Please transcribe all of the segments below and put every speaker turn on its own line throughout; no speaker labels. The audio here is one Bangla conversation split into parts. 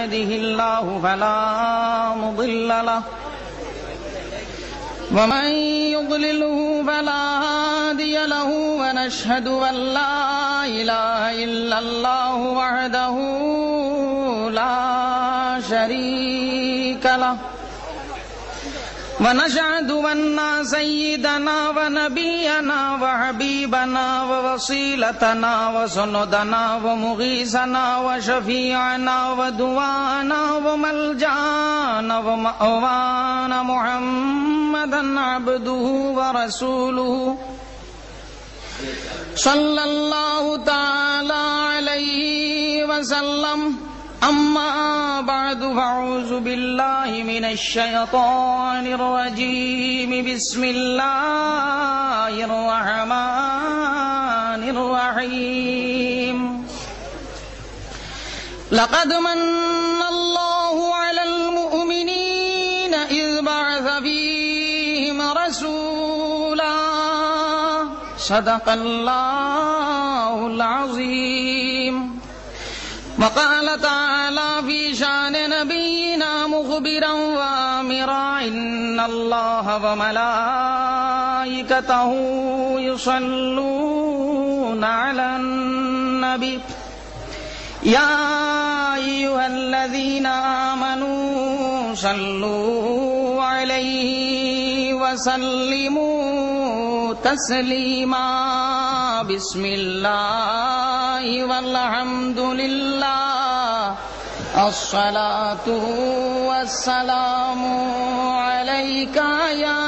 يهده الله فلا مضل له ومن يضلله فلا هادي له ونشهد أن لا إله إلا الله وحده لا شريك له ونشهد أن سيدنا ونبينا وحبيبنا ووصيلتنا وسندنا ومغيثنا وشفيعنا ودوانا وملجانا ومأوانا محمدا عبده ورسوله صلى الله تعالى عليه وسلم أما بعد فأعوذ بالله من الشيطان الرجيم بسم الله الرحمن الرحيم لقد من الله على المؤمنين إذ بعث فيهم رسولا صدق الله العظيم وقال تعالى في شان نبينا مخبرا وآمرا إن الله وملائكته يصلون على النبي يا أيها الذين آمنوا صلوا عليه وسلموا تسليما بسم الله والحمد لله الصلاة والسلام عليك يا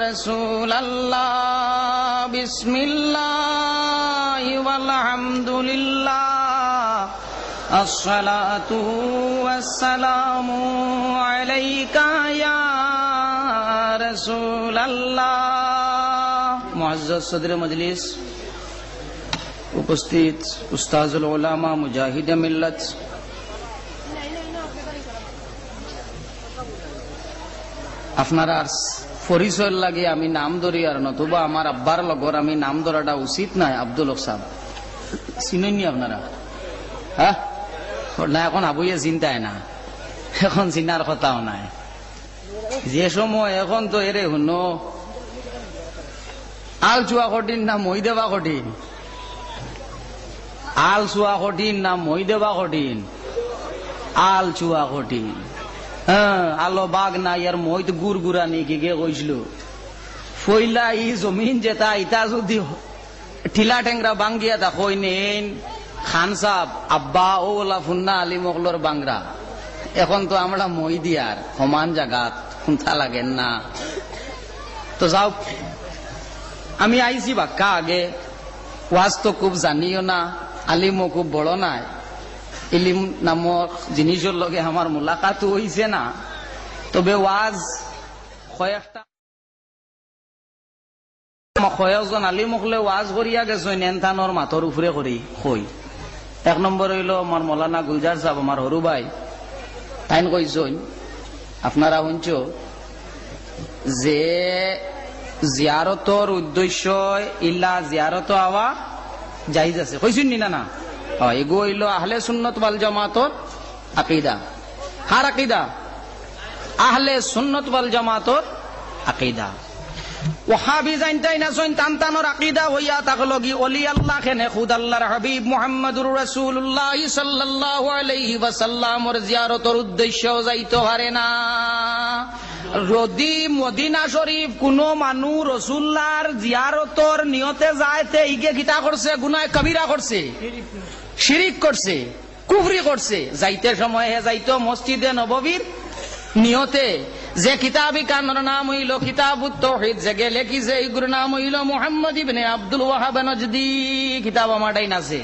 رسول الله بسم الله والحمد لله الصلاة والسلام عليك يا رسول الله মুআজ্জাজ সদরে মজলিস, উপস্থিত উস্তাজুল উলামা মুজাহিদে মিল্লাত, আপনারা পরিচয় লাগে আমি নাম ধরি আর নতুবা আমার আব্বার লগর আমি নাম ধরাটা উচিত নাই। আব্দুল হক সাহেব চিনেননি আপনারা? হ্যাঁ না, এখন আবুয়ে চিন্তায় না, এখন চিনার কথাও নাই। যে সময় এখন তো এরে শুনো আল চুয়া কঠিন না মই দেওয়া কঠিন, আল চুয়া কঠিন না মই দেওয়া কঠিন, আল চুয়া কঠিন। হ্যাঁ, আলো বাঘ নাই আর মই তো গুড় গুড়া নাকি গে কইছিল ফইলা ই জমিন যেটা ইটা যদি ঠিলা টেংরা বাঙ্গিয়া তা কই নেন খান সাহ আব্বা ওলা ফুন্না আলী মকলর বাংরা। এখন তো আমরা মই দিয়ার সমান জায়গাত শুনতা লাগেন না। তো যাও, আমি আইছি বাক্কা আগে, ওয়াজ তো খুব জানিও না, আলিমও খুব বড় নাই, ইলিম নামক জিনিসের লগে আমার মোলাকাত হইছে না। তবে ওয়াজ কয়েকজন আলিমকলে ওয়াজ করিয়া গেছেন এনথানোর মাথর উপরে করি কই। এক নম্বর হইল আমার মৌলানা গুলজার সাহেব, আমার হরু ভাই, তাইন কইছেন আপনারা শুনছ যে জিয়ারতর উদ্দেশ্য ইল্লা জিয়ারত আওয়া জায়েজ আছে, কইছেন নি? না এগো হইল আহলে সুন্নত ওয়াল জামাতর আকীদা। হার আকীদা? আহলে সুন্নত ওয়াল জামাতর আকীদা। ওয়াহাবি জানতাই না সইন তানতানোর আকীদা হইয়া তাকলগি ওলি আল্লাহ খেনে খুদ আল্লাহর হাবিব মুহাম্মদুর রাসূলুল্লাহ সাল্লাল্লাহু আলাইহি ওয়াসাল্লামর জিয়ারতর উদ্দেশ্য যাইতো পারে না। যদি মদিনা শরীফ কোন মানুষ রসুল্লাহর জিয়ারতর নিয়তে যায়তে ইগে গীতা করছে, গুনাহ কবিরা করছে, শিরিক করছে, কুফরি করছে। যাইতে সময় হে যাইতো মসজিদে নববীর নিয়তে, যে কিতাবি কানোর নাম হইল কিতাবুত তাওহীদ, যে লেখিছে এইগুর নাম হইল মুহাম্মদ ইবনে আব্দুল ওয়াহাব নজদি। কিতাব আমাটাই নাছে,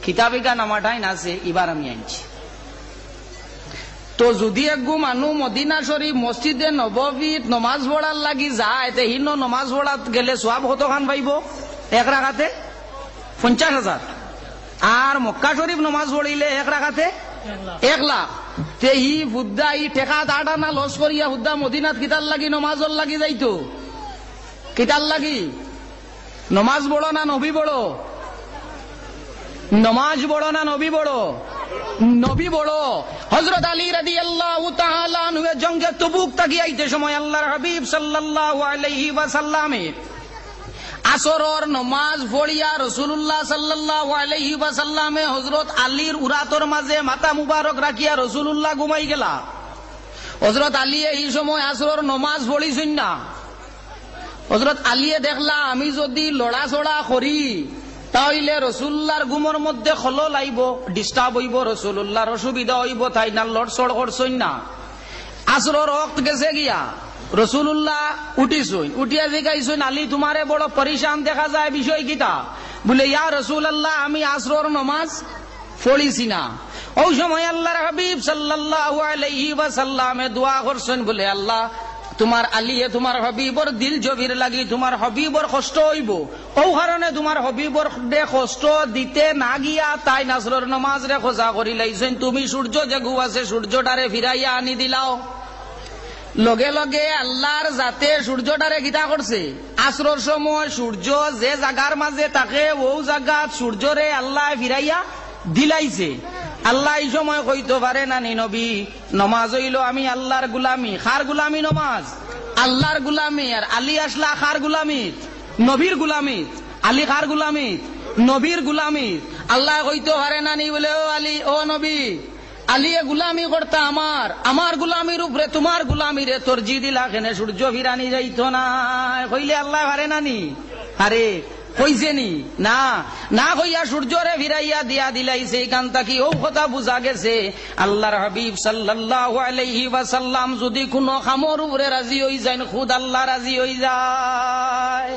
কিতাবি কান আমাটাই নাছে, এবার আমি আনছি। তো যদি একগু মানুষ মদিনা শরীফ মসজিদে নববীত নমাজ পড়ার লাগি যায়, তে হিন নমাজ পড়াত গেলে সওয়াব কতখান পাইব? এক রাকাতে 50,000। আর মক্কা শরীফ নমাজ পড়িলে এক রাকাতে 1 লাখ। তে ই বুদ্ধা ই টেকা দাঁড়া না লস করিয়া হুদ্দা মদিনাত কিতার লাগি নমাজর লাগি যাইতো, কিতার লাগি? নমাজ বড় না নবী বড়? নমাজ বড় না নবী বড়? নবী বড়। হযরত আলী রাদিয়াল্লাহু তাআলা আনহু জঙ্গে তবুক তাকিয়াইতে সময় আল্লাহর হাবিব সাল্লাল্লাহু আলাইহি ওয়াসাল্লামে আসরের নামাজ পড়িয়া রাসূলুল্লাহ সাল্লাল্লাহু আলাইহি ওয়াসাল্লামে হযরত আলীর উরাতর মাঝে মাথা মুবারক রাখিয়া রাসূলুল্লাহ ঘুমাই গেলা। হযরত আলী এই সময় আসরের নামাজ পড়িছেন না। হযরত আলীয়ে দেখলা আমি যদি লড়াচড়া করি তাহলে রাসূলুল্লাহর ঘুমের মধ্যে খলল আইব, ডিস্টার্ব হইব, রাসূলুল্লাহর অসুবিধা হইব, তাই না লড়ছড় করছেন না। আসরের ওয়াক্ত গেছে গিয়া রাসূলুল্লাহ উঠিছেন, উঠিয়া জিগাইছেন আলী তোমারে বড় পরেশান দেখা যায়, বিষয় কিটা? বলে ইয়া রাসূলুল্লাহ আমি আসরের নামাজ পড়িছি না। ওই সময় আল্লাহর হাবিব সাল্লাল্লাহু আলাইহি ওয়াসাল্লামে দোয়া করছেন, বলে আল্লাহ তোমার আলীয়ে তোমার হবিবর দিল জবির লাগি তোমার হবিবর কষ্ট হইব, ও কারণে তোমার হবিবর কষ্ট দিতে না গিয়া তাই আসরের নামাজ রে খোঁজা করি লাইছেন। তুমি সূর্য যে গু আছে সূর্যটারে ফিরাইয়া আনি দিলাও। লগে লগে আল্লাহর জাতে সূর্যটারে গীতা করছে। আসরের সময় সূর্য যে জায়গার মাঝে থাকে ও জায়গা সূর্যরে আল্লাহ ফিরাইয়া দিলাইছে। আল্লাহ এই সময় কইতে পারে না নি নবী নমাজ হইল আমি আল্লাহর গুলামি। খার গুলামি নমাজ, আল্লাহর গুলামি। আর আলী আসলা খার গুলামি? নবীর গুলামি। আলী খার গুলামি? নবীর গুলামি। আল্লাহ কইতে পারে না নি বলে ও আলী ও নবী আলিয়ে গুলামি করতা আমার গুলামির উপরে তোমার গুলামি রে তরজি দিলা কেন? সূর্য ফিরানি যাইতো না কইলে আল্লাহ পারে না নি? আরে কইছে নি? না না কইয়া সূর্যরে ফিরাইয়া দিয়া দিলাইছে। এইখান থাকি ও কথা বুঝা গেছে আল্লাহর হাবিব সাল্লাল্লাহু আলাইহি ওয়াসাল্লাম যদি কোনো খামর উপরে রাজি হই যায় খুদ আল্লাহ রাজি হই যায়।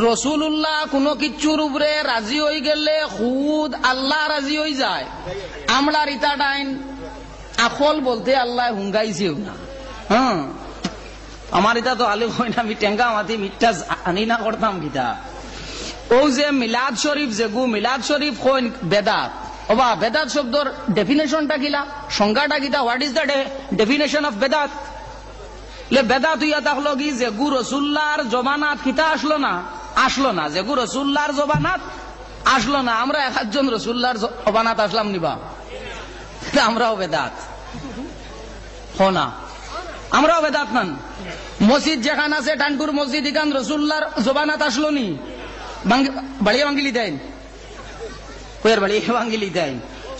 রাসূলুল্লাহ কোনো কিচ্ছুর উপরে রাজি হই গেলে খুদ আল্লাহ রাজি হই যায়। আমরা রিতা ডাইন আখল বলতে আল্লাহ হুঙ্গাইছেও না। হ্যাঁ আমার এটা তো আলু হয় না, আমি টেঙ্গা মাতি মিঠা আনি না করতাম গীতা। ও যে মিলাদ শরীফ যেগু মিলাদ শরীফ কইন বেদাত, ওবা বেদাত শব্দর ডেফিনেশনটা কিলা, সংজ্ঞাটা কিতা? What is the definition of বেদাত? লে বেদাত হইয়া থাকলো কি যেগু রাসূলুল্লাহর জমানাত কিতা আসলো না যেগু রাসূলুল্লাহর জমানাত আসলো না। আমরা একজন রাসূলুল্লাহর জমানাত আসলাম নিবা, আমরাও বেদাত হো না? আমরাও বেদাত নান। মসজিদ যেখান আছে টানপুর মসজিদ এখান রাসূলুল্লাহর জমানাত আসলো নি? বাড়িয়া ভাঙ্গিলি দেন কয়ের বাড়িয়া ভাঙ্গিলি দেন।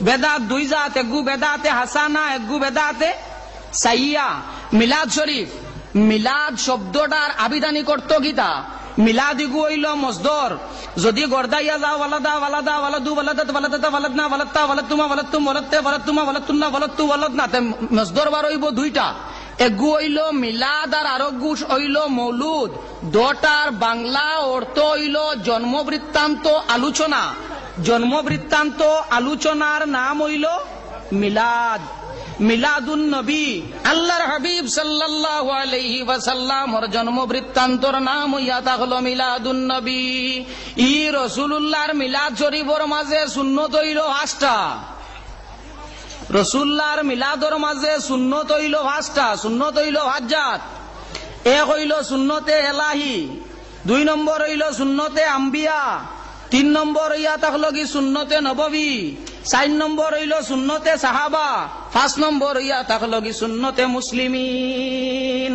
বেদাত দুই জাত, একগু বেদাতে হাসানা, একগু বেদাতে সাইয়া। মিলাদ শরীফ, মিলাদ শব্দটার আবিধানিক অর্থ গীতা। মিলাদ ইগু হইল মজদর। যদি গর্দাইয়া যাও ওয়ালাদা ওয়ালাদা ওয়ালাদু ওয়ালাদাত ওয়ালাদাতা ওয়ালাদনা ওয়ালাত্তা ওয়ালাতুমা ওয়ালাতুম ওয়ালাত্তে ওয়ালাতুমা ওয়ালাতুন্না ওয়ালাত্তু ওয়ালাদনা। মজদর বার হইব দুইটা, এগু হইল মিলাদ আর আরোগ্য হইল মৌলুদ। দুটার বাংলা অর্থ হইল জন্মবৃত্তান্ত আলোচনা। জন্মবৃত্তান্ত আলোচনার নাম হইল মিলাদ, মিলাদুন নবী। আল্লাহর হাবিব সাল্লাল্লাহু আলাইহি ওয়াসাল্লামর জন্মবৃত্তান্তর নাম হইয়া থাকলো মিলাদুন নবী। ই রাসূলুল্লাহর মিলাদ শরীফের মাঝে সুন্নত হইল 5টা। রাসূলুল্লাহর মিলাদর মাঝে সুন্নত হইল 5টা। সুন্নত হইল 5 জাত। এক হইল সুন্নতে এলাহি, 2 নম্বর হইল সুন্নতে আম্বিয়া, 3 নম্বর হইয়া থাকলো কি সুন্নতে নববী, 4 নম্বর হইল সুন্নতে সাহাবা, 5 নম্বর হইয়া থাকলো কি সুন্নতে মুসলিমিন।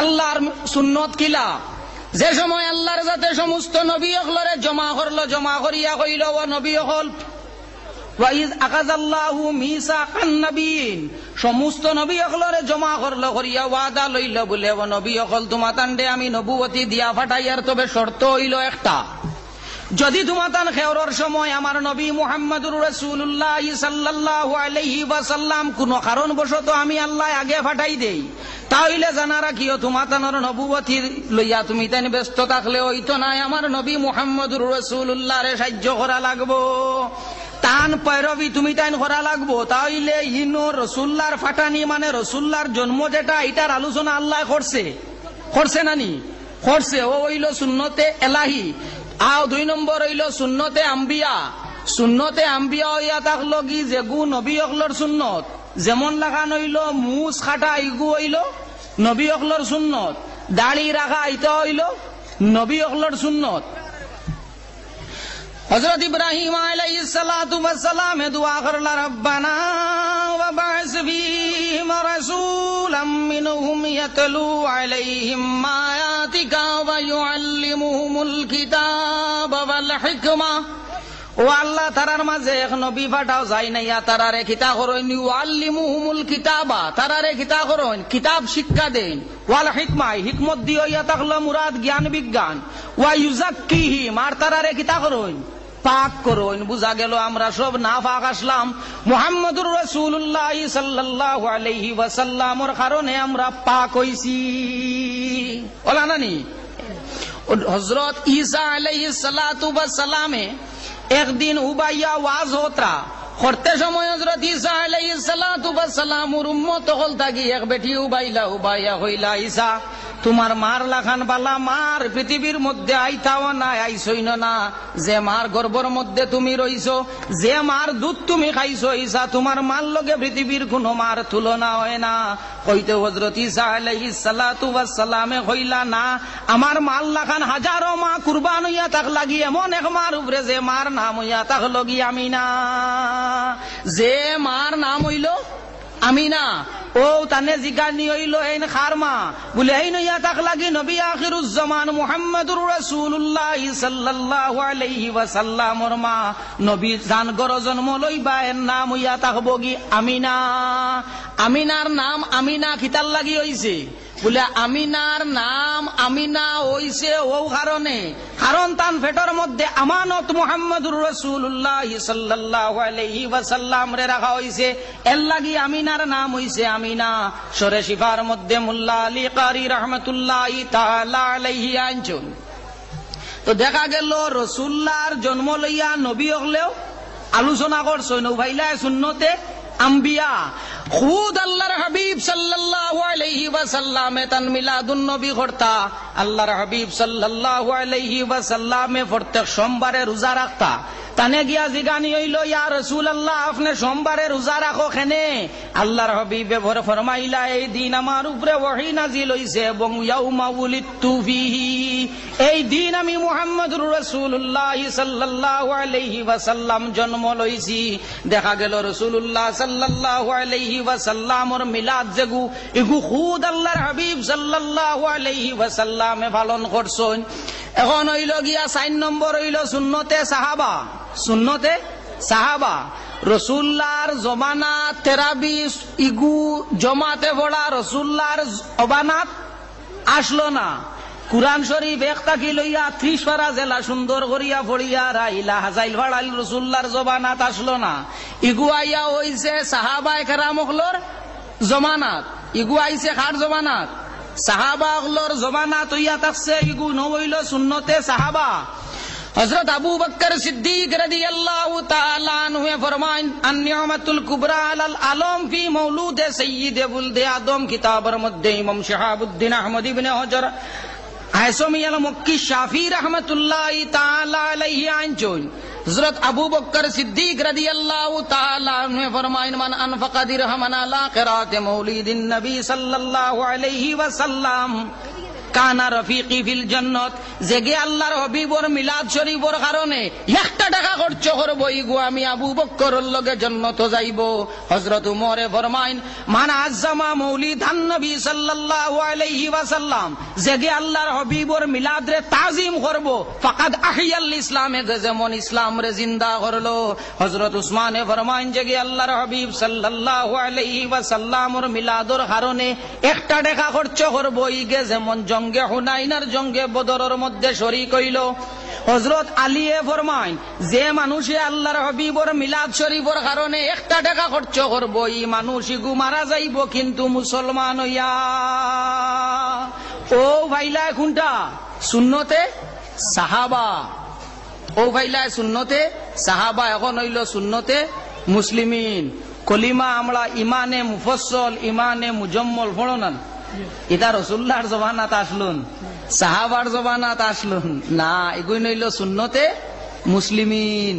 আল্লাহর সুন্নত কিলা? যে সময় আল্লাহর যাতে সমস্ত নবী হলরে জমা করলো, জমা করিয়া কইল ও নবী হল ওয়াইজ আকাযাল্লাহু মিসাকান নবীন, সমস্ত নবী হলরে জমা করলো করিয়া ওয়াদা লইল বলে ও নবী হল তোমাতান্ডে আমি নবুয়তি দিয়া ফাটাইয়ার, তবে শর্ত হইল একটা, যদি তোমাতান খেওরের সময় আমার নবী মুহাম্মদুর রাসূলুল্লাহ সাল্লাল্লাহু আলাইহি ওয়াসাল্লাম কোন কারণবশত আমি আল্লাহ আগে ফাটাই দেই, তাহলে জানা রাখিও তোমাতানোর নবুয়তি লইয়া তুমি তাই ব্যস্ত থাকলে হইতো নাই, আমার নবী মুহাম্মদুর রাসূলুল্লাহরে সাহায্য করা লাগবো, তান পয়রবি তুমি তাইন করা লাগবো। তাহলে ইনো রাসূলুল্লাহর ফাটানি মানে রাসূলুল্লাহর জন্ম যেটা, এটার আলোচনা আল্লাহ করছে নানি? করছে। ও হইল সুন্নতে এলাহি। আর 2 নম্বর হইল সুন্নতে আম্বিয়া। সুন্নতে আম্বিয়া হইয়া থাকলো কি যেগু নবী অকলর সুন্নত, যেমন লাগান হইল মুছ খাটা ইগু হইল নবী অকলর সুন্নত, দাড়ি রাখা ইটা হইল নবী অকলর সুন্নত। হযরত ইব্রাহিম আলাইহিস সালাতু ওয়াস সালাম দুআ করলা রব্বানা ওয়া বা'স ফীহিম রাসূলাম মিনহুম ইয়াতলু আলাইহিম আয়াতিকা ওয়া ইউআল্লিমুহুমুল কিতাবা ওয়াল হিকমা। ও আল্লাহ, তারার মাঝে এক নবী পাঠাও যায় না, ইয়া তারারে কিতাব করইন, ইউআল্লিমুহুমুল কিতাবা, তারারে কিতাব করইন, কিতাব শিক্ষা দেন, ওয়াল হিকমা, হিকমত দিও, ইয়া তাকলা মুরাদ জ্ঞান বিজ্ঞান, ওয়া ইউযাক্কিহিম, আর তারারে কিতাব করইন, পাক করইন। বুঝা গেল আমরা সব না পাক আসলাম, মুহাম্মদুর রাসূলুল্লাহ সাল্লাল্লাহু আলাইহি ওয়াসাল্লামের কারণে আমরা পাক হইছি। ওলা নানি হযরত ঈসা আলাইহিস সালাতু ওয়াস সালামে একদিন উবাইয়া ওয়াজ হোতা করতে সময় হযরত ঈসা আলাইহিস সালাতু ওয়াস সালামের উম্মত হল থাকি এক বেটি উবাইয়া হইলা, ঈসা তোমার মার লাখান বালা মার পৃথিবীর মধ্যে আইতাও না, আইসই না, যে মার গর্ভের মধ্যে তুমি রইছো, যে মার দুধ তুমি খাইছো, ঈসা তোমার মার লগে পৃথিবীর কোনো মার তুলনা হয় না। কইতে হযরত ঈসা আলাইহিস সালাতু ওয়াস সালামে কইলা, না, আমার মার লাখান হাজারো মা কুরবান হইয়া তাক লাগি এমন এক মার উপরে যে মার নাম হইয়া তাক লগি আমিনা, যে মার নাম হইল আমিনা। ও তানে জিগানি হইল এই খারমা বলে এই নইয়া তাক লাগি নবী আখিরুজ জামান মুহাম্মদুর রাসূলুল্লাহ সাল্লাল্লাহু আলাইহি ওয়াসাল্লামর মা নবী জান গর জন্ম লইবা এর নাম হইয়া তাকবগি আমিনা। আমিনার নাম আমিনা কিতার লাগি হইছে বলে আমিনার নাম আমিনা হইছে ও কারণে, কারণ তান পেটের মধ্যে আমানত মুহাম্মদুর রাসূলুল্লাহ সাল্লাল্লাহু আলাইহি ওয়াসাল্লাম রে রাখা হইছে, এর লাগি আমিনার নাম হইছে আমিনা। সূরা শিফার মধ্যে মোল্লা আলী কারি রাহমাতুল্লাহি তাআলা আলাইহি আনছেন। তো দেখা গেল রাসূলুল্লাহর জন্ম লইয়া নবী হলেও আলোচনা করছেন ভাইলা সুন্নতে আম্বিয়া। খুদ আল্লাহর হাবিব সাল্লাল্লাহু আলাইহি ওয়াসাল্লামে তান মিলাদুন নবী করতা, আল্লাহর হাবিব সাল্লাল্লাহু আলাইহি ওয়াসাল্লামে প্রত্যেক সোমবারে রোজা রাখতা। তানে গিয়া জিগানি হইল, ইয়া রাসূলুল্লাহ আপনি সোমবারে রোজা রাখো কেনে? আল্লাহর হাবিবে ফরমাইলা, এই দিন আমার উপরে ওহী নাজিল হইছে এবং ইয়াউমা উলিদতু ফীহি, এই দিন আমি মুহাম্মদুর রাসূলুল্লাহ সাল্লাল্লাহু আলাইহি ওয়াসাল্লাম জন্ম লইছি। দেখা গেল রাসূলুল্লাহ সাল্লাল্লাহু আলাইহি ওয়াসাল্লামর মিলাদ যেগু এগু খুদ আল্লাহর হাবিব সাল্লাল্লাহু আলাইহি ওয়াসাল্লামে পালন করছেন। এখন হইল গিয়া 4 নম্বর হইল সুন্নতে সাহাবা। সুন্নতে সাহাবা রসুল্লাহর জমানাত তেরাবিশ ইগু জমাতে পড়া রসুল্লাহর জমানাত আসলো না। কুরআন শরীফ একটা কি লইয়া 30 পারা জেলা সুন্দর করিয়া পড়িয়া রাইলা হাজাইল ভাড়াইল রসুল্লাহর জমানাত আসলো না। ইগু আইয়া হইছে সাহাবায়ে কেরামহলর জমানাত, ইগু আইছে কার জমানাত? সাহাবাগুলোর জমানাত হইয়া থাকছে, ইগু নইল সুন্নতে সাহাবা। হযরত আবু বকর সিদ্দিক রাদিয়াল্লাহু তাআলা আনহু ফরমান, আন-নি'মাতুল কুবরা আলাল আলম ফি মাউলুদ সাইয়্যিদ বুলদে আদম কিতাবের মধ্যে ইমাম শিহাবুদ্দিন আহমদ ইবনে হজর আয়সামি আল মক্কি শাফি রাহমাতুল্লাহি তাআলা আলাইহি আনছেন। হযরত আবু বকর সিদ্দিক রাদিয়াল্লাহু তাআলা আনহু ফরমান, মান আনফাকা দিরহামান আলা কিরাতে মাউলিদিন নবী সাল্লাল্লাহু আলাইহি ওয়াসাল্লাম কানা রফিকি ফিল জান্নাত, জেগে আল্লাহর হাবিবর মিলাদ শরীফের কারণে 1 টাকা খরচ করব ইগো আমি আবু বকরের লগে জান্নাত যাইব। হযরত উমরে ফরমাইন, মান আযজামা মাউলিদান নবী সাল্লাল্লাহু আলাইহি ওয়াসাল্লাম, জেগে আল্লাহর হাবিবর মিলাদ রে তাজিম করব, ফাকাদ আহিয়াল ইসলামে, যেমন ইসলাম রে জিন্দা করলো। হযরত উসমানে ফরমাইন, জেগে আল্লাহর হাবিব সাল্লাল্লাহু আলাইহি ওয়াসাল্লামর মিলাদর কারণে 1 টাকা খরচ করব ইগে যেমন জঙ্গে হুনাইনার জঙ্গে বদরের মধ্যে শরীক হইল। হযরত আলীয়ে ফরমাইন, যে মানুষে আল্লাহর হাবিবর মিলাদ শরীফের কারণে 1 টাকা খরচ করব এই মানুষ ইগু মারা যাইব কিন্তু মুসলমান হইয়া। ও ভাইলা কোনটা? সুন্নতে সাহাবা। ও ভাইলা সুন্নতে সাহাবা, এখন হইল সুন্নতে মুসলিমিন। কলিমা আমরা ইমানে মুফসল ইমানে মুজম্মল পড়ো না, এটা রসুল্লাহর জবানাত আসলুন, সাহাবার জবানাত আসলুন না, এগুলো হইল সুন্নতে মুসলিমিন।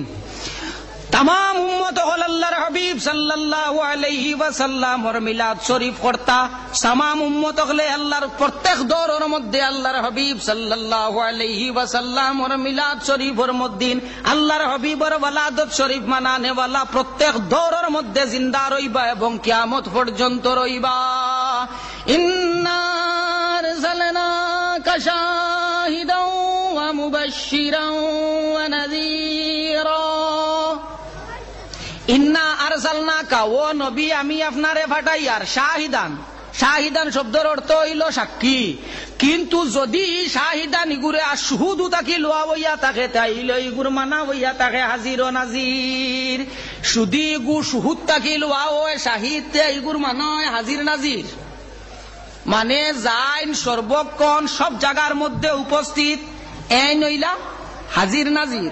तमाम उम्मत हल अल्लाहर हबीब सल्लल्लाहु अलैहि वसल्लमर मिलाद शरीफ करता तमाम उम्मत हले अल्लाहर प्रत्येक दौरेर मध्य अल्लाहर हबीब सल्लल्लाहु अलैहि वसल्लमर मिलाद शरीफर मध्य अल्लाहर हबीबर वलादत शरीफ मानाने वाला प्रत्येक दौरेर मध्य जिंदा रहिबा एवं कियामत पर्यन्त रहिबा इन्ना अरसलनाका शाहिदान व मुबश्शिरान व नज़ीरा इन्ना अरसलनाका ओ नबी आमी आपनारे पाठाई আর শাহিদান শাহিদান শব্দের অর্থ হইল সাক্ষী কিন্তু যদি শাহিদান ইগুরে আশহুদু তাকি লওয়া হইয়া থাকে তাইলে ইগুর মানা হইয়া থাকে হাজির ও নাজির শুধু ইগু শুহুদ তাকি লওয়া হয় শাহিদ তে ইগুর মানা হয় হাজির নাজির মানে যাইন সর্বক্ষণ সব জায়গার মধ্যে উপস্থিত এই নইলা হাজির নাজির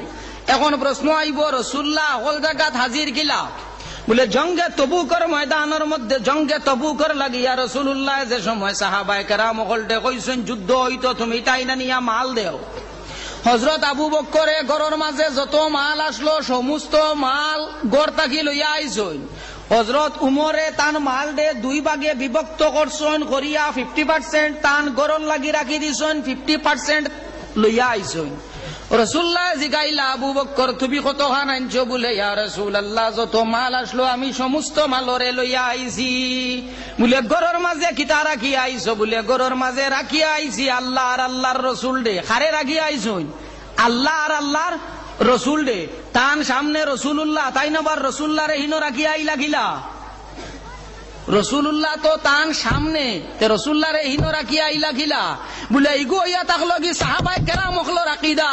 এখন প্রশ্ন আইব রাসূলুল্লাহ হল জায়গাত হাজির কিলা বলে জঙ্গে তবুকর ময়দানের মধ্যে জঙ্গে তবুকর লাগিয়া রাসূলুল্লাহ যে সময় সাহাবায়ে কেরাম হলতে কইছেন যুদ্ধ হইতো তুমি তাই না নিয়া মাল দেও হযরত আবু বকরে গরর মাঝে যত মাল আসলো সমস্ত মাল গড় তাকি লইয়া আইছেন হযরত উমরে তান মাল দে দুই ভাগে বিভক্ত করছেন করিয়া 50% তান গরর লাগি রাখি দিছেন 50% লইয়া আইছেন রাসূলুল্লাহ জিগাইলা আবু বকর তুমি কতখান আনছো বলে ইয়া রাসূলুল্লাহ যত মাল আসলো আমি সমস্ত মালরে লইয়া আইছি বলে গরর মাঝে কিতা রাখি আইছো বলে গরর মাঝে রাখি আইছি আল্লাহ আর আল্লাহর রাসূল দে খারে রাখি আইছুন আল্লাহ আর আল্লাহর রাসূল দে তান সামনে রাসূলুল্লাহ তাই নবার রাসূলুল্লাহ রে হিনো রাখি আইলা গিলা রাসূলুল্লাহ তো তান সামনে তে রাসূলুল্লাহ রে হিনো রাখি আইলা গিলা বলে ইগো ইয়া তাকলো কি সাহাবায়ে কেরাম হলো আকীদা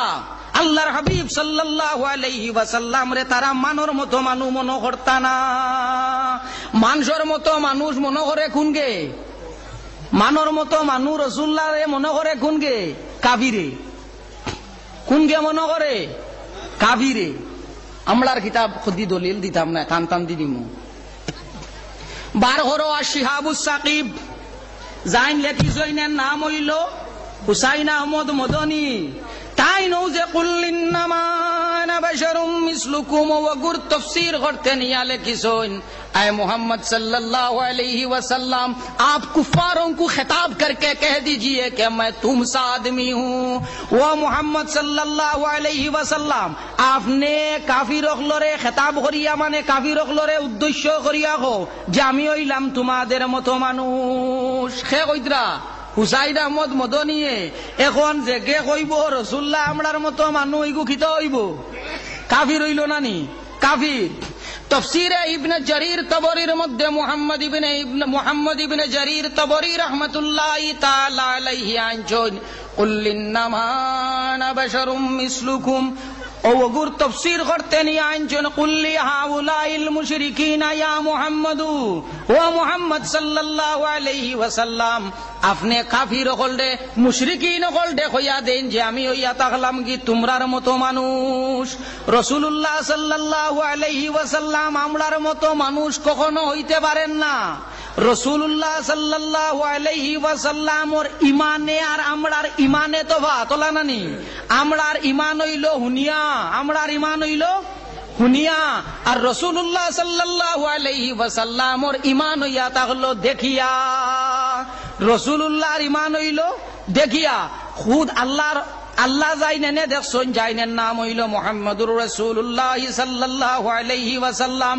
আল্লাহর হাবিব সাল্লাল্লাহু আলাইহি ওয়াসাল্লাম রে তারা মানর মতো মানু মনো করতা না মানুষের মতো মানুষ মনে করে কোনগে মানর মতো মানু রাসূলুল্লাহ রে মনে করে কোনগে কাফিরে কোনগে মনে করে কাফিরে আমরার কিতাব খুদি দলিল দিতাম না কান্তাম দিদিমু বার হরো শিহাবুস সাকিব জাইন লেখি জইনের নাম হইল হুসাইন আহমদ মদনী তাই নও যে কুল্লিন্নামা আনা বাশারুম মিসলুকুম ওয়া গুর তাফসীর করতে নিয়া লেখিছেন आए मोहम्मद सल्लल्लाहु अलैहि वसल्लम आप कुफ्फारों को खिताब करके कह दीजिए कि मैं तुमसा आदमी हूँ वो मोहम्मद सल्लल्लाहु अलैहि वसल्लम आपने काफिर अखलरे खिताब करिया माने काफिर अखलरे उद्देश्य करिया हो যে আমি হইলাম তোমাদের মতো মানুষ কে কইতরা হুসাইন আহমদ মদনীয়ে এখন যে কে কইব রাসূলুল্লাহ আমরার মতো মানুষ ইগু কিতা হইব কাফির হইল না নি কাফির तफसीर इब्न जरीर तबरीर मध्य मुहम्मद इब्न जरीर तबरी रहमतुल्लाहि ताला अलैहि आंचोन कुल इन्नमा अना बशरुम मिस्लुकुम ওগুর তাফসীর করতে নিয়ে আনছেন কুল্লি হাউলাইল মুশরিকিনা ইয়া মুহাম্মাদু ও মুহাম্মদ সাল্লাল্লাহু আলাইহি ওয়াসাল্লাম আপনি কাফির হলদে মুশরিকিন হলদে কইয়া দেন যে আমি হইয়া তাকলাম কি তোমরার মতো মানুষ রাসূলুল্লাহ সাল্লাল্লাহু আলাইহি ওয়াসাল্লাম আমরার মতো মানুষ কখনো হইতে পারেন না রাসূলুল্লাহ সাল্লাল্লাহু আলাইহি ওয়াসাল্লামর ঈমানে আর আমরার ঈমানে তো ভাতলা নানি আমরার ঈমান হইল হুনিয়া আমরার ঈমান হইল হুনিয়া আর রাসূলুল্লাহ সাল্লাল্লাহু আলাইহি ওয়াসাল্লামর ঈমান হইয়া তাহলো দেখিয়া রাসূলুল্লাহর ঈমান হইল দেখিয়া খুদ আল্লাহ যাইনে দেখছেন যাইনের নাম হইল মুহাম্মদুর রাসূলুল্লাহ সাল্লাল্লাহু আলাইহি ওয়াসাল্লাম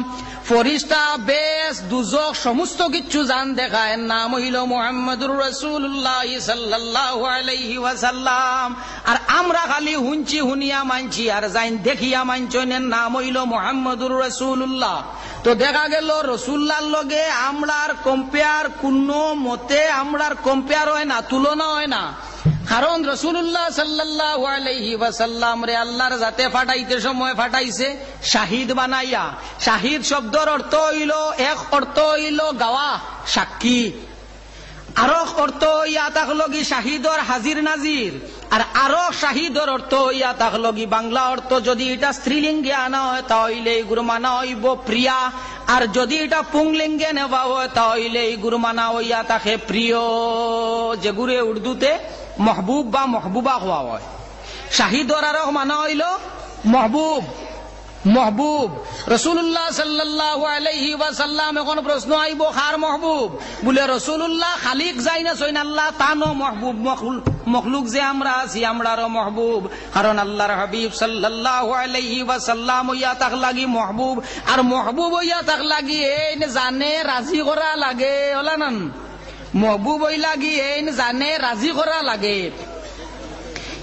ফেরেশতা বেশ দুজক সমস্ত কিছু জান দেখায় নাম হইল মুহাম্মদুর রাসূলুল্লাহ সাল্লাল্লাহু আলাইহি ওয়াসাল্লাম আর আমরা খালি হুনছি হুনিয়া মানছি আর যাইন দেখিয়া মানছনের নাম হইল মুহাম্মদুর রাসূলুল্লাহ তো দেখা গেল রাসূলুল্লাহর লগে আমরার কম্পেয়ার কোনো মতে আমরার কম্পেয়ার হয় না তুলনা হয় না কারণ রাসূলুল্লাহ সাল্লাল্লাহু আলাইহি ওয়াসাল্লাম রে আল্লাহর জাতে ফাটাইতে সময় ফাটাইছে শাহিদ বানাইয়া শাহিদ শব্দের অর্থ হইল এক অর্থ হইল গাওয়া সাক্ষী আরো অর্থ হইয়া থাকলো কি শাহিদর হাজির নাজির আর আরো শাহিদর অর্থ হইয়া থাকলো কি বাংলা অর্থ যদি এটা স্ত্রীলিঙ্গে আনা হয় তাহলে এই গুরু মানা হইব প্রিয়া আর যদি এটা পুংলিঙ্গে নেওয়া হয় তাহলে এই গুরু মানা হইয়া থাকে প্রিয় যেগুলো উর্দুতে মহবুব বা মহবুবা হওয়া হয় শাহিদর আরো মানা হইল মহবুব महबूब रसूलुल्लाह सल्लल्लाहु अलैहि वसल्लम এখন প্রশ্ন আইব কার महबूब বলে রসুলুল্লাহ খালিক যাই না সইন আল্লাহ তানো महबूब মখলুক যে আমরা আছি আমরারও महबूब কারণ আল্লাহর হাবিব সাল্লাল্লাহু আলাইহি ওয়াসাল্লাম ইয়া তাক লাগি महबूब আর महबूब ইয়া তাক লাগি এই জানে রাজি করা লাগে হলা না महबूब ওই লাগি এই জানে রাজি করা লাগে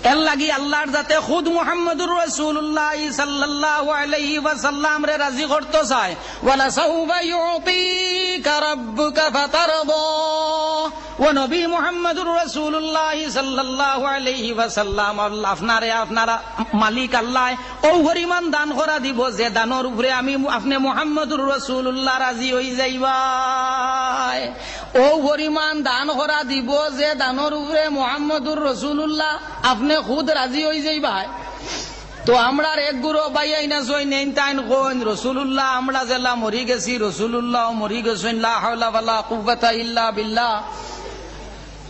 এর লাগি আল্লাহর যাতে খুদ মুহাম্মদুর রাসূলুল্লাহ সাল্লাল্লাহু আলাইহি ওয়াসাল্লাম রে রাজি করতে চায় ওয়ালা সাউফা ইউতিকা রাব্বুকা ফাতারদা ও নবী মুহাম্মদুর রাসূলুল্লাহ সাল্লাল্লাহু আলাইহি ওয়াসাল্লাম আপনারা মালিক আল্লাহ ও পরিমাণ দান করা দিব যে দানের উপরে আমি আপনি মুহাম্মদুর রাসূলুল্লাহ রাজি হই যাইবা ও পরিমাণ দান করা দিব যে দানের উপরে মুহাম্মদুর রাসূলুল্লাহ আপনি খুদ রাজি হই যাইবা তো আমরা এক গুরু বাইয়াই না সই নেই তাইন কোন রাসূলুল্লাহ আমরা জেলা মরি গেছি রাসূলুল্লাহ মরি গেছেন লা হাওলা ওয়ালা কুওয়াতা ইল্লা বিল্লাহ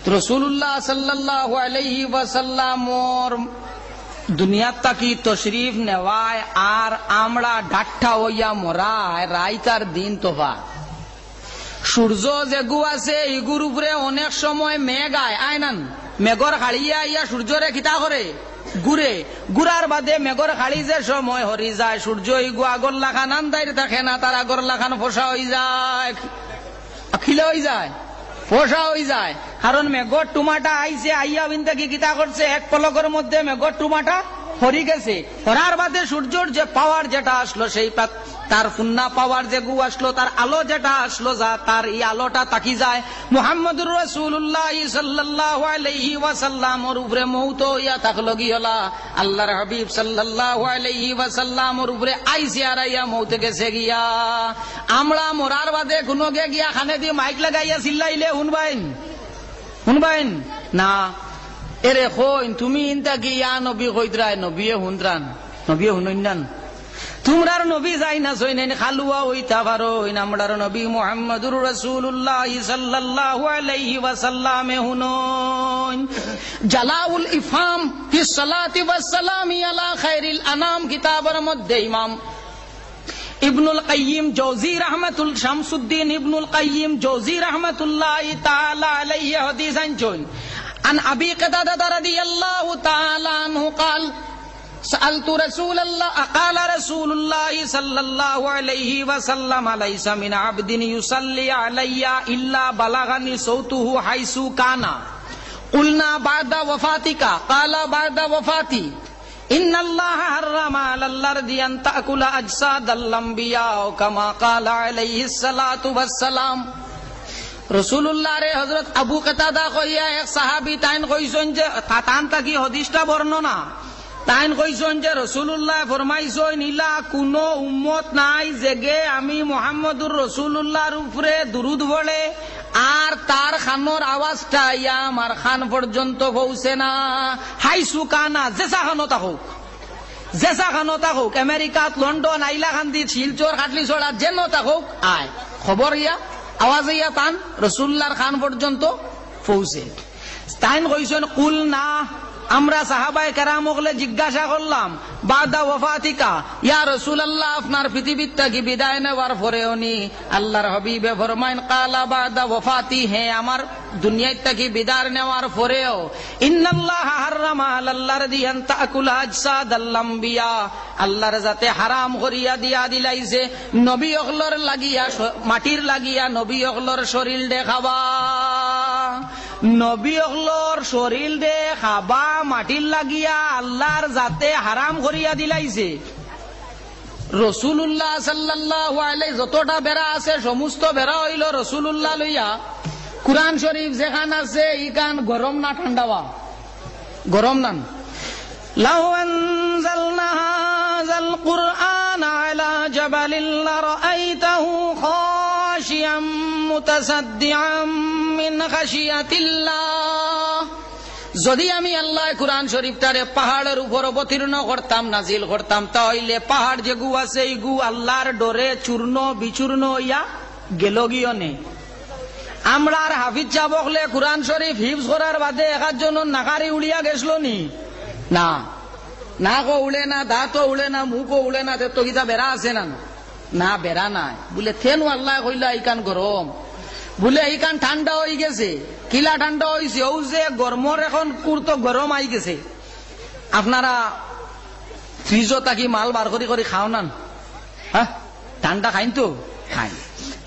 রাসূলুল্লাহ সাল্লাল্লাহু আলাইহি ওয়াসাল্লামর দুনিয়াত তাকি তশরিফ নেওয়ায় আর আমরা ডাঠা হইয়া মরায় রাইতার দিন তোফা সূর্য যে গু আছে ইগুর উপরে অনেক সময় মেঘ আয় নান মেঘর খাড়িয়া ইয়া সূর্যরে কিতা করে ঘুরে ঘুরার বাদে মেঘর খাড়ি যে সময় হরি যায় সূর্য ইগু আগর লাখান আন্দাইরে থাকে না তার আগর লাখান ফসা হয়ে যায় খিলে হয়ে যায় ফসা হয়ে যায় কারণ মেঘর টুমাটা আইছে আইয়া বিনতে কি কিতা করছে এক পলকের মধ্যে মেঘর টুমাটা হরি গেছে হরার বাদে সূর্যর যে পাওয়ার যেটা আসলো সেই তার ফুন্না পাওয়ার যে গু আসলো তার আলো যেটা আসলো যা তার এই আলোটা তাকি যায় মুহাম্মদুর রাসূলুল্লাহ সাল্লাল্লাহু আলাইহি ওয়াসাল্লামর উপরে মওত হইয়া থাকলো গিয়লা আল্লাহর হাবিব সাল্লাল্লাহু আলাইহি ওয়াসাল্লামর উপরে আইসি আর আইয়া মওতে গেছে গিয়া আমরা মরার বাদে কোনো গিয়া খানে দিয়ে মাইক লাগাইয়া চিল্লাইলে শুনবাইন না এরে কইন তুমি ইনতা কি ইয়া নবী কইদ্রায় নবীয়ে হুনদ্রান নবীয়ে হুনইনান তোমরার নবী যাই না সইনেন খালুয়া হইতা পারো আমরার নবী মুহাম্মদুর রাসূলুল্লাহ সাল্লাল্লাহু আলাইহি ওয়াসাল্লামে হুনন জালাউল ইফহাম ফি সালাতি ওয়াস সালামি আলা খায়রিল আনাম কিতাবের মধ্যে ইমাম ইবনুল কাইয়িম জওজি রাহমাতুল শামসুদ্দিন ইবনুল কাইয়িম জওজি রাহমাতুল্লাহ তাআলা আলাইহি হাদিস আনছেন عن أبي قتادة رضي الله تعالى عنه قال سألت رسول الله قال رسول الله صلى الله عليه وسلم ليس من عبد يصلي علي إلا بلغني صوته حيث كان قلنا بعد وفاتك قال بعد وفاتي إن الله حرم على الأرض أن تأكل أجساد الأنبياء كما قال عليه الصلاة والسلام রাসূলুল্লাহ রে হযরত আবু কাতাদা কইয়া এক সাহাবী তাইন কইছেন যে তান তাকি হাদিসটা বর্ণনা তাইন কইছেন যে রাসূলুল্লাহ ফরমাইছেন ইলা কোন উম্মত নাই যেগে আমি মুহাম্মদুর রাসূলুল্লাহর উপরে দুরূদ পড়ে আর তার খানোর আওয়াজটা ইয়া আমার খান পর্যন্ত পৌঁছে না হাইসু কানা জেসা খানো হোক আমেরিকাত লন্ডন আইলা খান্দি শিলচর খাটলি ছড়া যেন হোক আয় খবর ইয়া আওয়াজ ইয়া তান রাসূলুল্লাহর খান পর্যন্ত পৌঁছে তাইন কইছেন কুল না আমরা সাহাবায়ে কেরাম ওগলে জিজ্ঞাসা করলাম বাদা ওয়াফাতিকা ইয়া রাসূলুল্লাহ আপনার পৃথিবীর থেকে বিদায় নেওয়ার পরেও নি আল্লাহর হাবিবে ফরমাইন কালা বাদা ওয়াফাতি হে আমার দুনিয়া থেকে বিদায় নেওয়ার পরেও ইন্নাল্লাহ হারামা আলাল আরদি আন তাকুলা আজসাদাল আম্বিয়া আল্লাহর যাতে হারাম করিয়া দিয়া দিলাইছে নবী ওগলর লাগিয়া মাটির লাগিয়া নবী ওগলর শরীর দেখাবা নবী ওগলর শরীর দে খাবা মাটির লাগিয়া আল্লাহর যাতে হারাম করিয়া দিলাইছে রাসূলুল্লাহ সাল্লাল্লাহু আলাইহি যতটা বেড়া আছে সমস্ত বেড়া হইল রাসূলুল্লাহ লইয়া কুরআন শরীফ যেখান আছে ইকান গরম না ঠান্ডাওয়া গরম না লাউ আনজালনা হাযাল কুরআন আলা জাবালিন লারাআইতাহু খাশিয়াম মুতাসাদ্দিআম মিন খাশিয়াতিল্লাহ যদি আমি আল্লাহ কুরআন শরীফটারে পাহাড়ের উপর অবতীর্ণ করতাম নাজিল করতাম তাহলে পাহাড় যে গু আছে এই গু আল্লাহর ডরে চূর্ণ বিচূর্ণ হইয়া গেল গিয়ে নেই আমরা আর হাফিজ সাহেব হলে কোরআন শরীফ হিফজ করার বাদে একার জন্য নাকারি উড়িয়া গেছিল নি না নাকও উড়ে না, দাঁতও উড়ে না, মুখও উড়ে না, তো কিতা বেড়া আছে না? না, বেড়া নাই। বলে থেন আল্লাহ কইলা এইখান গরম, বলে এইখান ঠান্ডা হয়ে গেছে। কিলা ঠান্ডা হয়েছে? ও যে গরমর এখন কুর্তো গরম আই গেছে। আপনারা ফ্রিজও তাকি মাল বার করে খাও না? হ্যাঁ, ঠান্ডা খাইন তো খাই।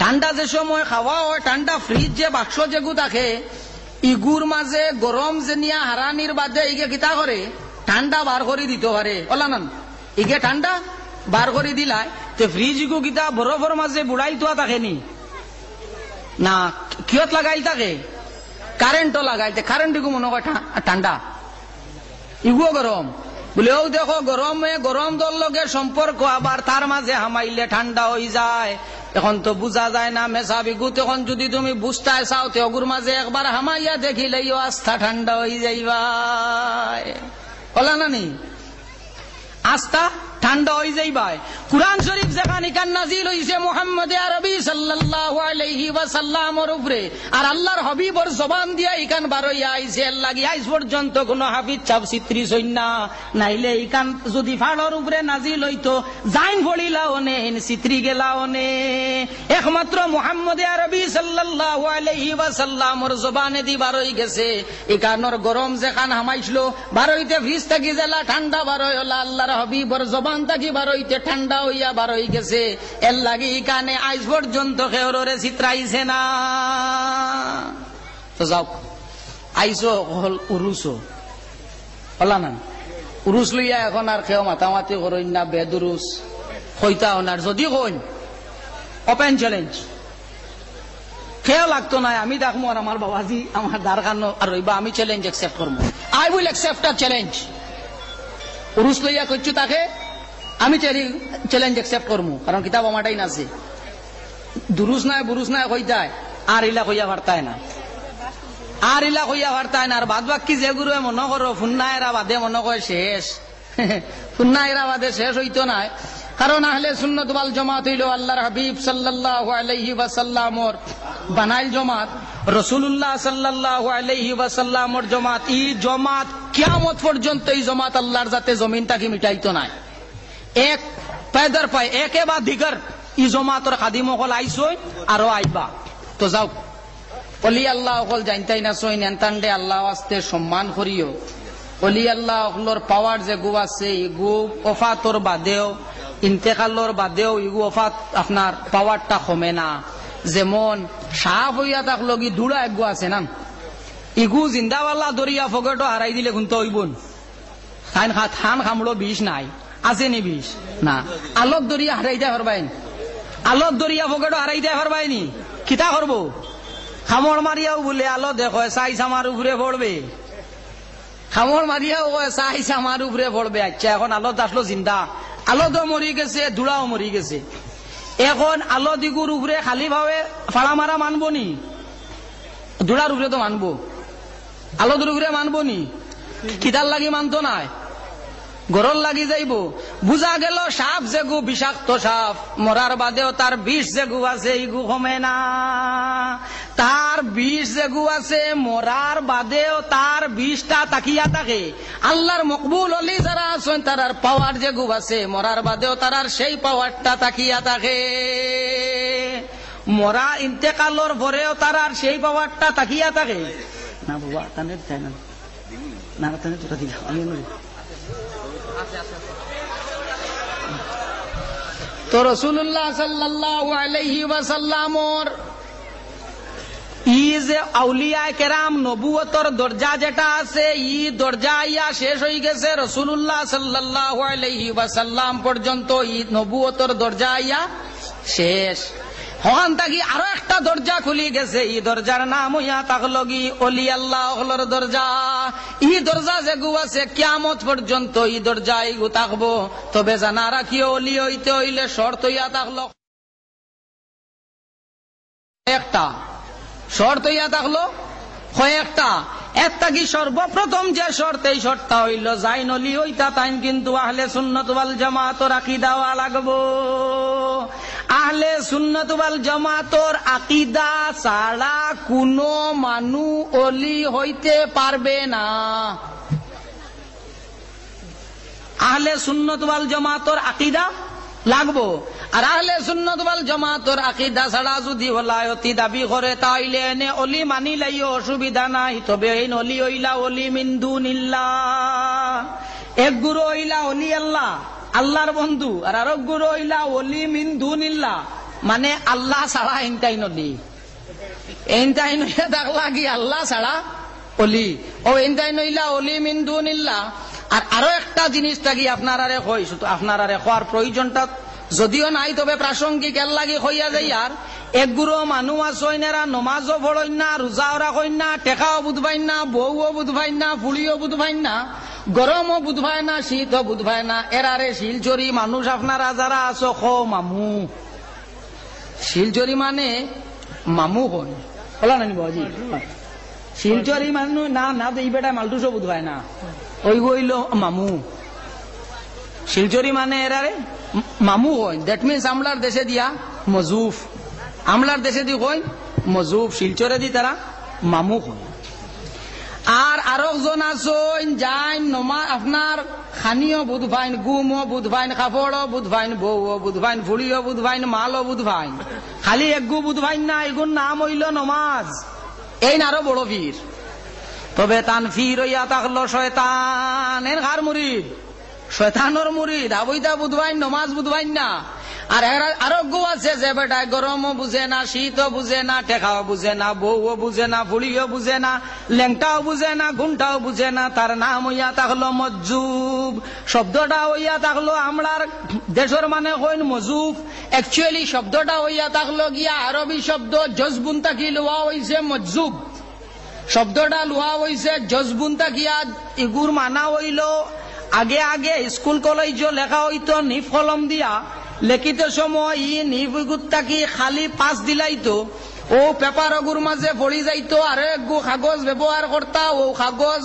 ঠান্ডা যে সময় খাওয়া হয়, ঠান্ডা ফ্রিজ যে বাক্স যেগু থাকে, ইগুর মাঝে গরম যে নিয়া হারানির বাদে ইগে কিতা করে ঠান্ডা বার করে দিতে পারে। ওলা না, ইগে ঠান্ডা বার করে দিলাই তে ফ্রিজ ইগু কিতা বরফের মাঝে বুড়াই তোয়া থাকে নি না? কিয়ত লাগাই থাকে? কারেন্টও লাগাইতে, কারেন্ট ইগু মনে হয় ঠান্ডা, ইগুও গরম। বলে ও দেখো গরম দল লগে সম্পর্ক, আবার তার মাঝে হামাইলে ঠান্ডা হয়ে যায়। এখন তো বুঝা যায় না মেসাবিগু, তখন যদি তুমি বুঝতে চাও তো ওগুর মাঝে একবার হামাইয়া দেখিলেই আস্থা ঠান্ডা হয়ে যাইবা। বলা নানি আস্থা ঠান্ডা হয়ে যাইবাই। কুরআন শরীফ যেখানে কান নাজিল হইছে মুহাম্মদ আরবি সাল্লাল্লাহু আলাইহি ওয়াসাল্লামের উপরে, আর আল্লাহর হাবিবর জবান দিয়া ইকান বারইয়া আইছে, এর লাগি আইজ পর্যন্ত কোন হাফিজ চাপ চিত্রি সৈন্যা নাইলে ইকান যদি ফাড়র উপরে নাজিল হইতো জাইন ফড়িলাও নে চিত্রি গেলাও নে। একমাত্র মুহাম্মদ আরবি সাল্লাল্লাহু আলাইহি ওয়াসাল্লামের জবানে দি বারই গেছে। ইকানর গরম যেখান হামাইছিল বারইতে ফ্রিজ থাকি জেলা ঠান্ডা বারই হলা, আল্লাহর হাবিবর জবান তাকি বারইতে ঠান্ডা হইয়া বারই গেছে। এর লাগি কানে আজ পর্যন্ত কেউরে চিত্রাইছে না। তো যাও আইসো হল উরুসো, হলা না? উরুস লইয়া এখন আর কেউ মাতামাতি করইন না, বেদুরুস হইতা হনার যদি কইন ওপেন চ্যালেঞ্জ কেউ লাগতো না। আমি দেখবো আর আমার বাবাজি আমার দ্বার খানো আর রইবা, আমি চ্যালেঞ্জ একসেপ্ট করবো। I will accept a challenge. উরুস লইয়া করছু তাকে আমি চ্যালেঞ্জ একসেপ্ট করবো, কারণ কিতাব আমারটাই নাছে। দুরুস নাই বুরুস নাই কইতায় আর ইলা কইয়া পারতায় না, আর ইলা কইয়া পারতায় না। আর বাদ বাকি যে গুরু মনে করো ফুন্না এরা বাদে মনে করে শেষ, ফুন্না এরা বাদে শেষ হইতো না। কারণ আহলে সুন্নাত ওয়াল জামাত হইল আল্লাহর হাবিব সাল্লাল্লাহু আলাইহি ওয়াসাল্লামর বানাইল জমাত, রাসূলুল্লাহ সাল্লাল্লাহু আলাইহি ওয়াসাল্লামর জমাত। এই জমাত কিয়ামত পর্যন্ত এই জমাত আল্লাহর যাতে জমিনটাকে মিটাইতো না। এক পেদার পায় একে বা দিগর ই জমাতর খাদিম অকল আইসই আরো আইবা। তো যাও অলি আল্লাহ অকল জানতাই না সই নেনতান্ডে আল্লাহ আস্তে সম্মান করিও। অলি আল্লাহ অকলর পাওয়ার যে গু আছে ইগু ওফাতর বাদেও ইন্তেকালর বাদেও ইগু ওফাত আপনার পাওয়ারটা কমে না। যেমন সাফ হইয়া থাকলো কি দুড়া এগু আছে না, ইগু জিন্দাওয়াল্লা দরিয়া ফকেটও হারাই দিলে কিন্তু হইবন। খান খামড়ো বিষ নাই, আছে নি বিষ না? আলোর দরিয়া হারাইতে পারবাইন, আলোর দরিয়া ফকেটও হারাইতে পারবাইনি, কিতা করবো? খামড় মারিয়াও বলে আলো দেখো সাইজ আমার উপরে পড়বে, খামড় মারিয়াও সাইজ আমার উপরে পড়বে। আচ্ছা এখন আলো আসলো জিন্দা, আলো তো মরি গেছে, ধুলাও মরি গেছে। এখন আলো দিগুর উপরে খালি ভাবে ফাড়া মারা মানবো নি? ধুলার উপরে তো মানবো, আলো দুর উপরে মানবো নি? কিতার লাগি মানতো নাই, গরল লাগি যাইব। বুঝা গেল সাপ যেগু বিষাক্ত সাপ, মরার বাদেও তার বিষ যেগু আছে ইগু কমে না। তার বিষ যেগু আছে মরার বাদেও তার বিষটা তাকিয়া থাকে। আল্লাহর মকবুল অলি যারা আছেন তার পাওয়ার যেগু আছে মরার বাদেও তার সেই পাওয়ারটা তাকিয়া থাকে। মরা ইন্তেকালর পরেও তার সেই পাওয়ারটা তাকিয়া থাকে না। বাবা তানে চাই না, না তানে তোরা দিলা আমি তো রাসূলুল্লাহ সাল্লাল্লাহু আলাইহি ওয়াসাল্লামর ই যে আউলিয়া কেরাম নবুয়তর দরজা যেটা আছে ই দরজা ইয়া শেষ হয়ে গেছে। রাসূলুল্লাহ সাল্লাল্লাহু আলাইহি ওয়াসাল্লাম পর্যন্ত ই নবুয়তর দরজা ইয়া শেষ। হন তাকি আরো একটা দরজা খুলি গেছে, এই দরজার নাম হইয়া তাকলগি অলি আল্লাহ হলর দরজা। এই দরজা যেগু আছে কিয়ামত পর্যন্ত এই দরজা ইগু থাকবো। তবে জানা রাখিও অলি হইতে হইলে শর্ত হইয়া থাকলো একটা, শর্ত হইয়া থাকলো কয়েকটা। একটা কি সর্বপ্রথম যে শর্ত, এই শর্তটা হইল যাইন অলি হইতা তাইন কিন্তু আহলে সুন্নাত ওয়াল জামাতর আকীদা হওয়া লাগবো। আহলে সুন্নাত ওয়াল জামাতর আকীদা ছাড়া কোনো মানু অলি হইতে পারবে না। আহলে সুন্নাত ওয়াল জামাতের আকীদা লাগবো। আর আহলে সুন্নাত ওয়াল জামাতের আকীদা ছাড়া যদি ওলায়তি দাবি করে তাইলে এনে অলি মানি লাইও অসুবিধা নাই। তবে এই অলি হইলা অলি মিন দুনিল্লাহ, এক গুরু হইলা অলি আল্লাহ, আল্লাহর বন্ধু, আর আরেক গুরু হইলা অলি মিন দুনিল্লাহ, মানে আল্লাহ ছাড়া এনটাই নলি, এনটাই নইয়া থাকলা কি আল্লাহ ছাড়া অলি, ও এনটাই নইলা অলি মিন দুনিল্লাহ। আর আরো একটা জিনিস থাকি আপনারারে কই, শুধু আপনারারে কোয়ার প্রয়োজনটা যদিও নাই তবে প্রাসঙ্গিক এর লাগি হইয়া যাই। আর এক গুরু মানুষ আসইনেরা নমাজও পড়ইন না, রোজাও রাখইন না, টেকাও বুধবাইন না, বউও বুধবাইন না, ফুলিও বুধবাইন না, গরমও বুধবায় না, শীতও বুধবায় না। এরারে শিলচরি মানুষ আপনারা যারা আছো খো মামু, শিলচরি মানে মামু হন বলা নানি বাজি, শিলচরি মানুষ না না এই বেটা মালটুসও বুধবায় না, ওই হইল মামু। শিলচরি মানে এরারে মামু হয়, দ্যাট মিনস আমলার দেশে দিয়া মজুফ, আমলার দেশে দি কই মজুফ, শিলচরে দি তারা মামু হয়। আর আরেকজন আছেন যাই নমা আপনার খানিও বুধবাইন, গুমও বুধবাইন, কাপড়ও বুধবাইন, বউও বুধবাইন, ফুলিও বুধবাইন, মালও বুধবাইন, খালি একগু বুধবাইন না, এগুন নাম হইল নমাজ। এই আরো বড় ফির, তবে তান ফির হইয়া থাকলো শয়তান, এর ঘর মুরিদ, শয়তানোর মুরিদ, আবইদা বুধবাইন নমাজ বুধবাইন না। আর আরোগ্য আছে যে বেটায় গরমও বুঝে না, শীতও বুঝে না, টেকাও বুঝে না, বউও বুঝে না, ফুলিও বুঝে না, লেংটাও বুঝে না, ঘুমটাও বুঝে না, তার নাম হইয়া থাকলো মজ্জুব। শব্দটা হইয়া থাকলো আমরার দেশের মানে কইন মজুব, অ্যাকচুয়ালি শব্দটা হইয়া থাকলো গিয়া আরবি শব্দ জজবুন তাকি লোয়া হইছে মজ্জুব, শব্দটা লোয়া হইছে জজবুন তাকিয়া। ইগুর মানা হইল আগে আগে স্কুল কলেজ লেখা হইতো নিফ কলম দিয়া, লেখিতে সময় ই নিফ গুত্তাকি খালি পাস দিলাইতো, ও পেপার অগুর মাঝে পড়ি যাইতো, আর একগু কাগজ ব্যবহার করতা, ও কাগজ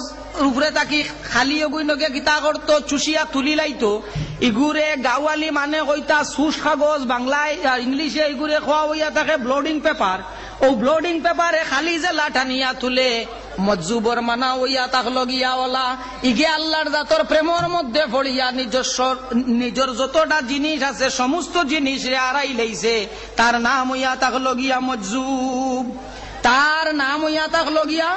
উপরে তাকি খালি অগুইনকে গীতা করতো, চুষিয়া তুলি লাইতো। ইগুরে গাওয়ালি মানে কইতা সুস কাগজ, বাংলায় ইংলিশে ইগুরে খোয়া হইয়া থাকে ব্লোডিং পেপার, ও ব্লোডিং পেপারে খালি যে লাঠানিয়া তুলে মজ্জুবর মানা হইয়া থাকলো গিয়া ওলা ইগে আল্লাহর জাতর প্রেমর মধ্যে পড়িয়া নিজের যতটা জিনিস আছে সমস্ত জিনিস আড়াই লইছে, তার নাম হইয়া থাকলো গিয়া মজ্জুব, তার নাম হইয়া থাকলো গিয়া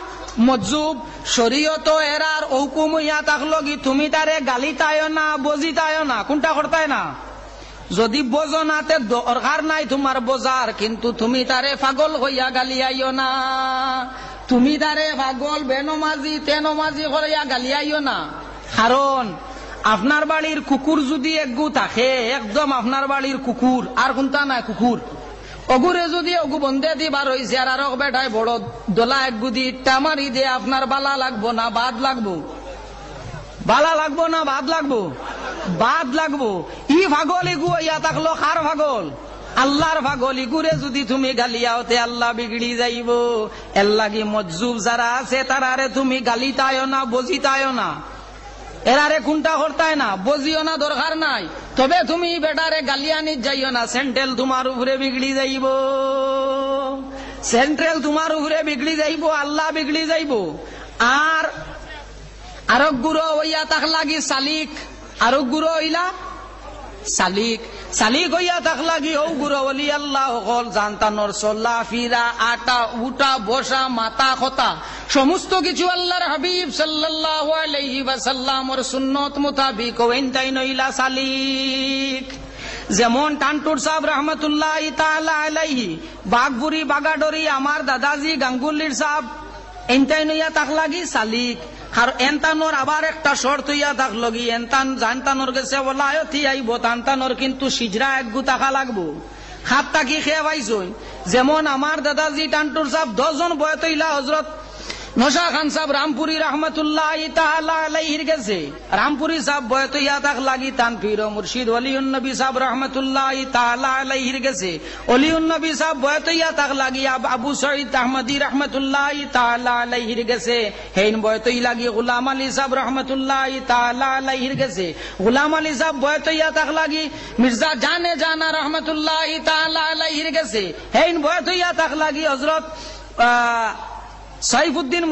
মজ্জুব। শরীয়ত এরার হুকুম হইয়া থাকলো কি তুমি তারে গালিতায় না, বজিতায় না, কোনটা করতায় না। যদি বোঝনাতে দরকার নাই তোমার বোঝার, কিন্তু তুমি তারে পাগল হইয়া গালিয়াইও না, তুমি তারে পাগল বেনমাজি তেনমাজি করিয়া গালিয়াইও না। কারণ আপনার বাড়ির কুকুর যদি একগু থাকে, একদম আপনার বাড়ির কুকুর, আর কোনটা নাই কুকুর, অগুরে যদি অগু বন্ধে দিবার হয়েছে আর আরো বেটায় বড় দোলা একগু দি ইট্টা মারি দে, আপনার বালা লাগবো না বাদ লাগবো, বালা লাগবো না বাদ লাগবো, বাদ লাগবো। ই পাগল ইগু ইয়া থাকলো কার পাগল, আল্লাহর পাগল। ইগুরে যদি তুমি গালিয়াওতে আল্লাহ বিগড়ি যাইব। এর লাগি মজ্জুব যারা আছে তারারে তুমি গালিতায় না, বজিতায় না, এরারে কোনটা করতায় না, বজিও না, দরকার নাই। তবে তুমি বেটারে গালিয়ানি যাইও না, সেন্ট্রেল তোমার উপরে বিগড়ি যাইব, সেন্ট্রেল তোমার উপরে বিগড়ি যাইব, আল্লাহ বিগড়ি যাইব। আর আরব গুরু হইয়া তাক লাগি সালিক, আরব গুরু হইলা সালিক, সালিক হইয়া তাক লাগি ও গুরু বলি আল্লাহ হল জানতানোর চল্লা ফিরা, আটা উঠা বসা, মাথা কথা সমস্ত কিছু আল্লাহর হাবিব সাল্লাল্লাহু আলাইহি ওয়াসাল্লামর সুন্নত মোতাবিক ওইনটাই নইলা সালিক। যেমন টানটুর সাহেব রহমতুল্লাহ তাআলা আলাইহি, বাগবুরি বাগাডরি আমার দাদাজি গাঙ্গুলির সাহেব, এনটাই নইয়া তাক লাগি সালিক। আর এনতানোর আবার একটা শর্ত হইয়া থাকলো কি, এনতান জানতানোর গেছে ওলায়তি আইব, তানতানোর কিন্তু সিজরা একগু টাকা লাগবো, খাত তাকি খেয়ে পাইছই। যেমন আমার দাদাজি টানটুর সাহেব 10 জন বয়ত হইলা হজরত নশা খান সাহেব রামপুরি রহমতুল্লাহ তাআলা আলাইহির গেছে, রামপুরি সাহেব বয়ত ইয়া তাক লাগি তান পীর ও মুর্শিদ ওলিউন নবী সাহেব রহমতুল্লাহ তাআলা আলাইহির গেছে, ওলিউন নবী সাহেব বয়ত ইয়া তাক লাগি আবু সঈদ আহমদী রহমতুল্লাহ তাআলা আলাইহির গেছে, হেইন বয়ত ই লাগি গোলাম আলী সাহেব রহমতুল্লাহ তাআলা আলাইহির গেছে, গোলাম আলী সাহেব বয়ত ইয়া তাক লাগি মির্জা জানে জানা রহমতুল্লাহ তাআলা আলাইহির গেছে, হেইন বয়ত ইয়া তাক লাগি হযরত সাইফুদ্দিন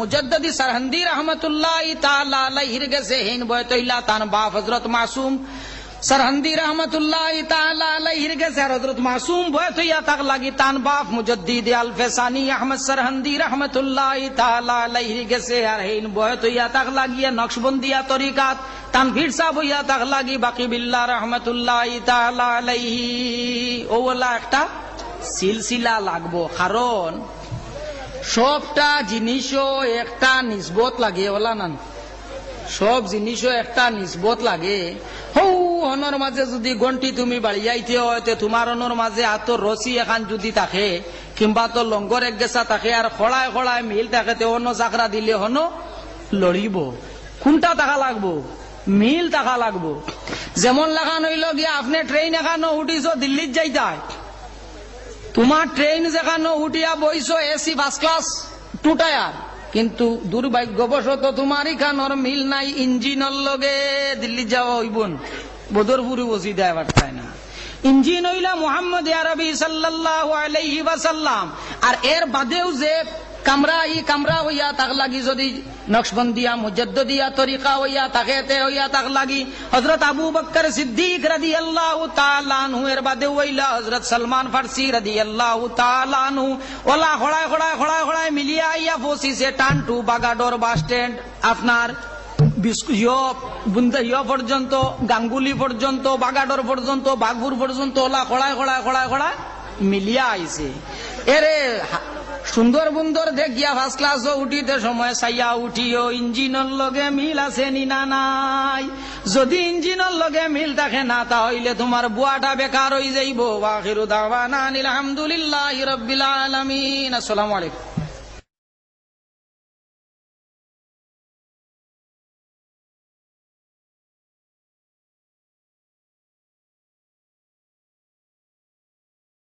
মুজাদ্দিদি সরহন্দি রহমতুল্লাহ তাআলা আলাইহির গেছে হিন বয়তইলা তান বাপ হযরত মাসুম সরহন্দি রহমতুল্লাহ তাআলা আলাইহির গেছে হযরত মাসুম বয়তইয়া তাক লাগি তান বাপ মুজাদ্দিদ আল-ফেসানি আহমদ সরহন্দি রহমতুল্লাহ তাআলা আলাইহির গেছে আর হিন বয়তইয়া তাক লাগিয়া নকশবন্দিয়া তরিকাত তানভীর সাহেব হইয়া তাক লাগি বাকি বিল্লাহ রহমতুল্লাহ তাআলা আলাইহি ওলা একটা সিলসিলা লাগবো, কারণ সবটা জিনিসও একটা নিসবত লাগে, ওলা না সব জিনিসও একটা নিসবত লাগে। হৌ অনর মাঝে যদি গন্টি তুমি বাড়িয়াইতে হয় তোমার অনর মাঝে এত রসি এখান যদি থাকে কিংবা তো লঙ্গর এক গেছা থাকে আর খড়ায় খড়ায় মিল থাকে তে অন্য চাকরা দিলে হনো লড়িব, কোনটা টাকা লাগবো? মিল টাকা লাগবো। যেমন লাগান হইল গিয়া আপনি ট্রেন এখানো উঠিস দিল্লির যাইতে, তোমার ট্রেন যেখানে উঠিয়া বইছো এসি ফার্স্ট ক্লাস 2 টায়ার, কিন্তু দুর্ভাগ্যবশত তোমার এখানোর মিল নাই ইঞ্জিনের লগে, দিল্লি যাওয়া হইবন বদরপুরে বসি দেয় পারতায় না। ইঞ্জিন হইলা মুহাম্মদ আরবি সাল্লাল্লাহু আলাইহি ওয়াসাল্লাম। আর এর বাদেও যে কামরা হইয়া তাক লাগি যদি নকশবন্দিয়া মুজাদ্দিদিয়া তরিকা হইয়া তাকেতে হইয়া তাক লাগি হযরত আবু বকর সিদ্দিক রাদিয়াল্লাহু তাআলা আনহু, এর বাদে হইলা হযরত সলমান ফারসি রাদিয়াল্লাহু তাআলা আনহু, ওলা খড়ায় মিলিয়া আইয়া পৌঁছিছে টানটু বাগাডোর বাস স্ট্যান্ড, আপনার পর্যন্ত, গাঙ্গুলি পর্যন্ত, বাগাডোর পর্যন্ত, বাগপুর পর্যন্ত, ওলা খড়ায় মিলিয়া আইছে। এরে সুন্দর বুন্দর দেখিয়া ফার্স্ট ক্লাস উঠিতে সময় সাইয়া উঠিও ইঞ্জিনের লগে মিল আছে নি না নাই। যদি ইঞ্জিনের লগে মিল থাকে না তাহলে তোমার বুয়াটা বেকার হয়ে যাইব। ওয়া আখিরু দাওয়ানা আলহামদুলিল্লাহি রাব্বিল আলামিন। আসসালামু আলাইকুম।